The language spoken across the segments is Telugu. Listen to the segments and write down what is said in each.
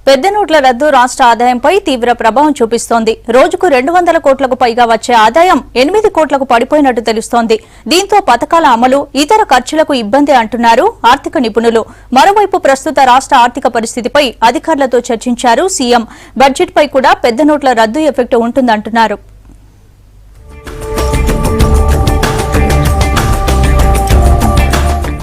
పెద్ద నోట్ల రద్దు రాష్ట్ర ఆదాయంపై తీవ్ర ప్రభావం చూపిస్తోంది. రోజుకు 200 కోట్లకు పైగా వచ్చే ఆదాయం 8 కోట్లకు పడిపోయినట్టు తెలుస్తోంది. దీంతో పథకాల అమలు, ఇతర ఖర్చులకు ఇబ్బంది అంటున్నారు ఆర్థిక నిపుణులు. మరోవైపు ప్రస్తుత రాష్ట్ర ఆర్థిక పరిస్థితిపై అధికారులతో చర్చించారు సీఎం. బడ్జెట్పై కూడా పెద్ద నోట్ల రద్దు ఎఫెక్ట్ ఉంటుందంటున్నారు.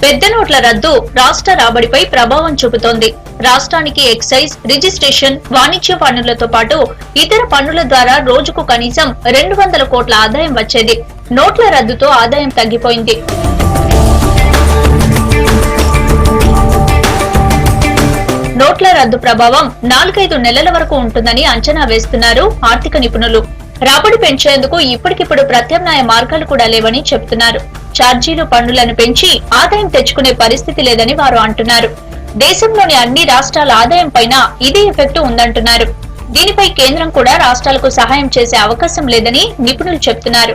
పెద్ద నోట్ల రద్దు రాష్ట్ర రాబడిపై ప్రభావం చూపుతోంది. రాష్ట్రానికి ఎక్సైజ్, రిజిస్ట్రేషన్, వాణిజ్య పన్నులతో పాటు ఇతర పన్నుల ద్వారా రోజుకు కనీసం 200 కోట్ల ఆదాయం వచ్చేది. నోట్ల రద్దుతో ఆదాయం తగ్గిపోయింది. నోట్ల రద్దు ప్రభావం 4-5 నెలల వరకు ఉంటుందని అంచనా వేస్తున్నారు ఆర్థిక నిపుణులు. రాబడి పెంచేందుకు ఇప్పటికిప్పుడు ప్రత్యామ్నాయ మార్గాలు కూడా లేవని చెబుతున్నారు. ఛార్జీలు, పన్నులను పెంచి ఆదాయం తెచ్చుకునే పరిస్థితి లేదని వారు అంటున్నారు. దేశంలోని అన్ని రాష్ట్రాల ఆదాయం పైన ఇదే ఎఫెక్ట్ ఉందంటున్నారు. దీనిపై కేంద్రం కూడా రాష్ట్రాలకు సహాయం చేసే అవకాశం లేదని నిపుణులు చెబుతున్నారు.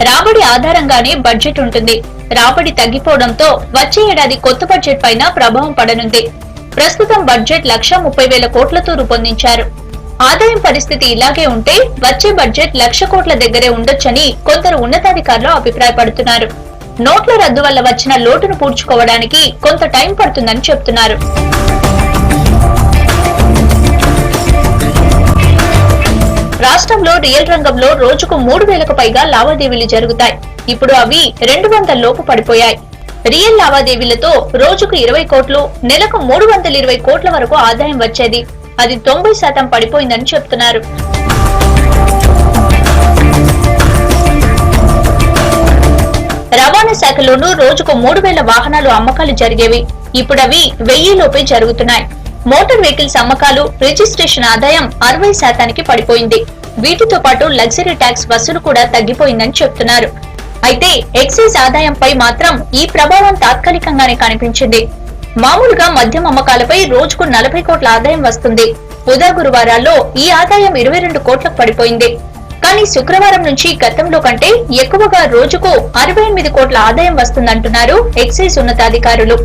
రాబడి ఆధారంగానే బడ్జెట్ ఉంటుంది. రాబడి తగ్గిపోవడంతో వచ్చే ఏడాది కొత్త బడ్జెట్ పైన ప్రభావం పడనుంది. ప్రస్తుతం బడ్జెట్ 1,30,000 కోట్లతో రూపొందించారు. ఆదాయం పరిస్థితి ఇలాగే ఉంటే వచ్చే బడ్జెట్ 1,00,000 కోట్ల దగ్గరే ఉండొచ్చని కొందరు ఉన్నతాధికారులు అభిప్రాయపడుతున్నారు. నోట్ల రద్దు వల్ల వచ్చిన లోటును పూడ్చుకోవడానికి కొంత టైం పడుతుందని చెబుతున్నారు. రాష్ట్రంలో రియల్ రంగంలో రోజుకు 3,000కు పైగా లావాదేవీలు జరుగుతాయి. ఇప్పుడు అవి 200 లోపు పడిపోయాయి. రియల్ లావాదేవీలతో రోజుకు 20 కోట్లు, నెలకు 320 కోట్ల వరకు ఆదాయం వచ్చేది. అది 90% పడిపోయిందని చెప్తున్నారు. రవాణా శాఖలోనూ రోజుకు 3,000 వాహనాలు అమ్మకాలు జరిగేవి. ఇప్పుడు అవి 1000 లోపే జరుగుతున్నాయి. మోటార్ వెహికల్స్ అమ్మకాలు, రిజిస్ట్రేషన్ ఆదాయం 60%కి పడిపోయింది. వీటితో పాటు లగ్జరీ ట్యాక్స్ వసూలు కూడా తగ్గిపోయిందని చెప్తున్నారు. అయితే ఎక్సైజ్ ఆదాయంపై మాత్రం ఈ ప్రభావం తాత్కాలికంగానే కనిపించింది. మామూలుగా మద్యం అమ్మకాలపై రోజుకు 40 కోట్ల ఆదాయం వస్తుంది. బుధ, గురువారాల్లో ఈ ఆదాయం 22 కోట్లకు పడిపోయింది. కానీ శుక్రవారం నుంచి గతంలో కంటే ఎక్కువగా రోజుకు 68 కోట్ల ఆదాయం వస్తుందంటున్నారు ఎక్సైజ్ ఉన్నతాధికారులు.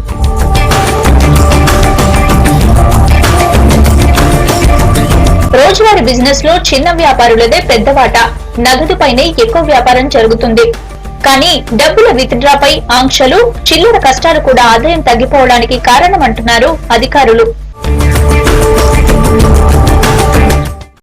రోజువారీ బిజినెస్ లో చిన్న వ్యాపారులదే పెద్ద వాటా. నగదుపైనే ఎక్కువ వ్యాపారం జరుగుతుంది. కానీ డబ్బుల విత్డ్రాపై ఆంక్షలు, చిల్లర కష్టాలు కూడా ఆదాయం తగ్గిపోవడానికి కారణమంటున్నారు అధికారులు.